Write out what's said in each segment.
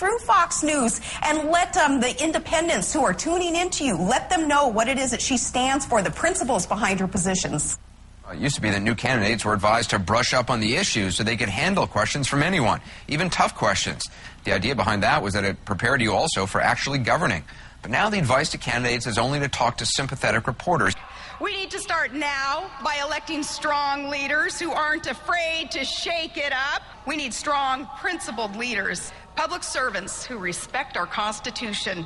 through Fox News and let the independents who are tuning into you, let them know what it is that she stands for, the principles behind her positions. It used to be that new candidates were advised to brush up on the issues so they could handle questions from anyone, even tough questions. The idea behind that was that it prepared you also for actually governing. But now the advice to candidates is only to talk to sympathetic reporters. We need to start now by electing strong leaders who aren't afraid to shake it up. We need strong, principled leaders, public servants who respect our Constitution.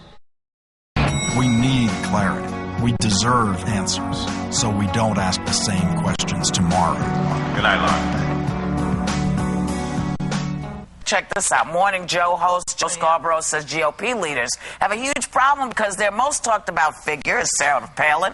We need clarity. We deserve answers, so we don't ask the same questions tomorrow. Good night, Lauren. Check this out. Morning Joe host Joe Scarborough says GOP leaders have a huge problem because their most talked about figure is Sarah Palin,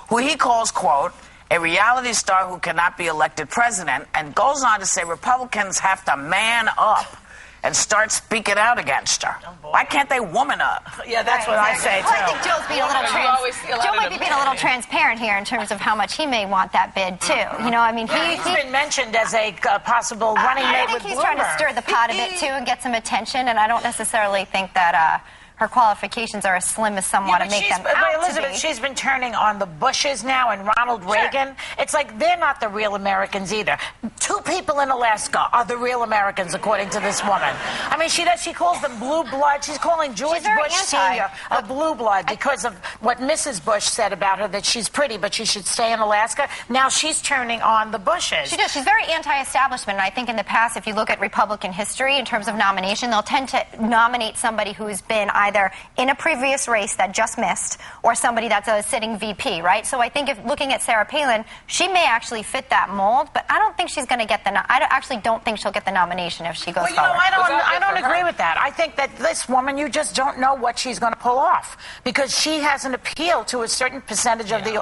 who he calls, quote, a reality star who cannot be elected president, and goes on to say Republicans have to man up and start speaking out against her. Why can't they woman up? Yeah, that's what I say, too. Well, I think Joe's being a little Joe might be being a little transparent here in terms of how much he may want that bid, too. You know, I mean, he's been mentioned as a possible running mate with Bloomberg. I think he's trying to stir the pot a bit, too, and get some attention, and I don't necessarily think that her qualifications are as slim as some want to make them out Elizabeth, to be. She's been turning on the Bushes now and Ronald Reagan. It's like they're not the real Americans either. 2 people in Alaska are the real Americans, according to this woman. I mean, she calls them blue blood. She's calling George Bush Sr. a blue blood because of what Mrs. Bush said about her, that she's pretty, but she should stay in Alaska. Now she's turning on the Bushes. She does. She's very anti-establishment, and I think in the past, if you look at Republican history in terms of nomination, they'll tend to nominate somebody who's been either in a previous race that just missed or somebody that's a sitting VP, right? So I think if looking at Sarah Palin, she may actually fit that mold, but I don't think she's going to get I actually don't think she'll get the nomination if she goes forward. I don't agree with that. I think that this woman, you just don't know what she's going to pull off because she has an appeal to a certain percentage of the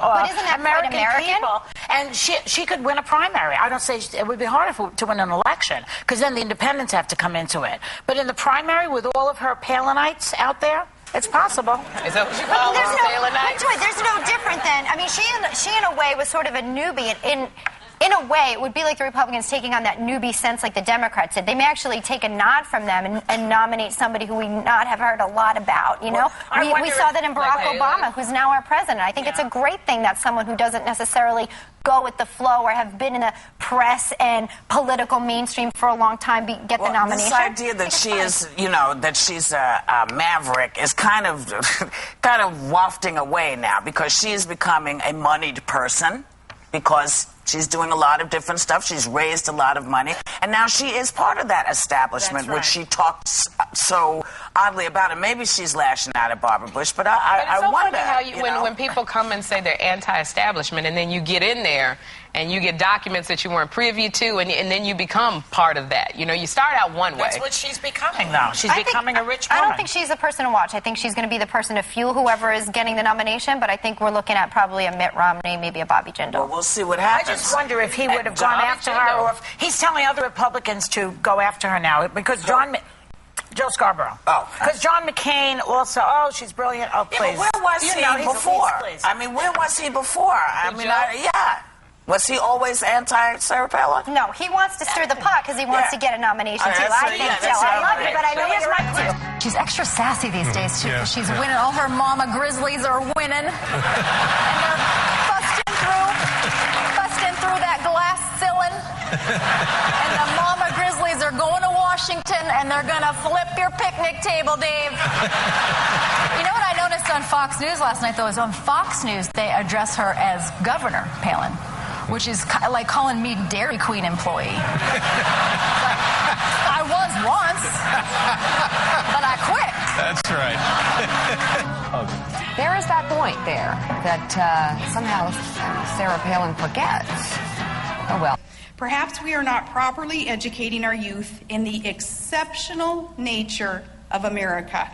American people, and she could win a primary. I don't say it would be harder to win an election because then the independents have to come into it. But in the primary, with all of her Palinites out there, it's possible. Is that what you call her? There's no different than, I mean, she in a way was sort of a newbie in a way, it would be like the Republicans taking on that newbie sense like the Democrats did. They may actually take a nod from them and nominate somebody who we not have heard a lot about, you know? We saw that in Barack Obama, who's now our president. I think it's a great thing that someone who doesn't necessarily go with the flow or have been in the press and political mainstream for a long time get the nomination. This idea that she is, you know, that she's a maverick is kind of wafting away now because she is becoming a moneyed person because she's doing a lot of different stuff. She's raised a lot of money. And now she is part of that establishment, which she talks so oddly about. And maybe she's lashing out at Barbara Bush, but I wonder how when people come and say they're anti-establishment and then you get in there and you get documents that you weren't privy to and then you become part of that. You know, you start out one way. That's what she's becoming, though. She's becoming a rich woman. I don't think she's the person to watch. I think she's going to be the person to fuel whoever is getting the nomination, but I think we're looking at probably a Mitt Romney, maybe a Bobby Jindal. Well, we'll see what happens. I just wonder if he would have gone after her or if he's telling other Republicans to go after her now because Joe Scarborough. Oh. Because John McCain also, she's brilliant. Oh, please. Yeah, where was he before? I mean, where was he before? I mean, was he always anti-Sarah Palin? No, he wants to stir the pot because he wants to get a nomination, too. I think so. I love you, but I know he's right, too. She's extra sassy these days, too, because she's winning. All her mama Grizzlies are winning. And they're busting through that glass ceiling. And the mama Grizzlies are going to Washington, and they're going to flip your picnic table, Dave. You know what I noticed on Fox News last night, though, is on Fox News, they address her as Governor Palin, which is like calling me Dairy Queen employee. I was once, but I quit. That's right. There is that point there that somehow Sarah Palin forgets. Oh, well. Perhaps we are not properly educating our youth in the exceptional nature of America.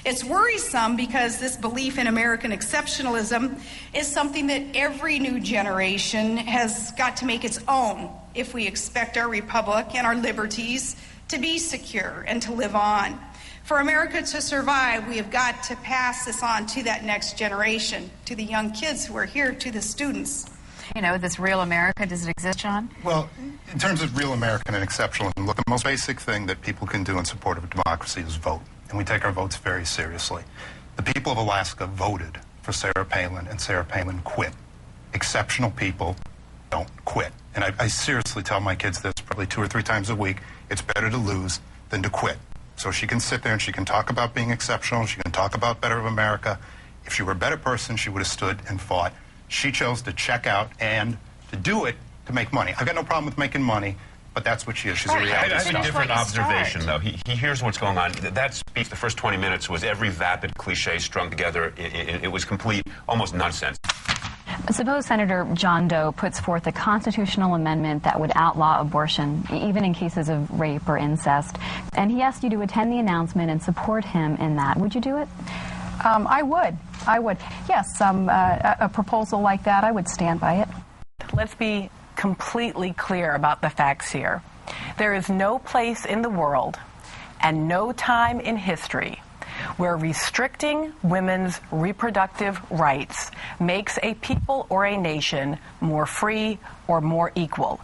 It's worrisome because this belief in American exceptionalism is something that every new generation has got to make its own if we expect our republic and our liberties to be secure and to live on. For America to survive, we have got to pass this on to that next generation, to the young kids who are here, to the students. You know, this real America, does it exist, John? Well, in terms of real American and exceptionalism, look, the most basic thing that people can do in support of a democracy is vote. and we take our votes very seriously. The people of Alaska voted for Sarah Palin, and Sarah Palin quit. Exceptional people don't quit. And I seriously tell my kids this probably 2 or 3 times a week. It's better to lose than to quit. So she can sit there and she can talk about being exceptional. She can talk about better of America. If she were a better person, she would have stood and fought. She chose to check out and to do it to make money. I've got no problem with making money, but that's what she is. She's a reality I star. have a different observation, though. He hears what's going on. That speech, the first 20 minutes, was every vapid cliche strung together. It was complete, almost nonsense. Suppose Senator John Doe puts forth a constitutional amendment that would outlaw abortion, even in cases of rape or incest, and he asked you to attend the announcement and support him in that. Would you do it? I would. Yes, a proposal like that, I would stand by it. Let's be completely clear about the facts here. There is no place in the world and no time in history where restricting women's reproductive rights makes a people or a nation more free or more equal.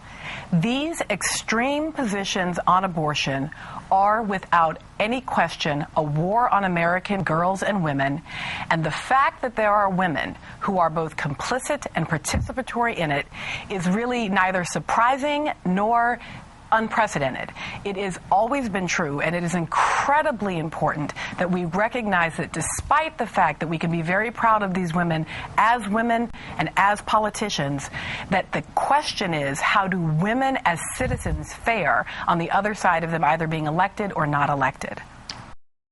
These extreme positions on abortion are, without any question, a war on American girls and women, and the fact that there are women who are both complicit and participatory in it is really neither surprising nor unprecedented. It has always been true, and it is incredibly important that we recognize that despite the fact that we can be very proud of these women and as politicians, that the question is, how do women as citizens fare on the other side of them either being elected or not elected?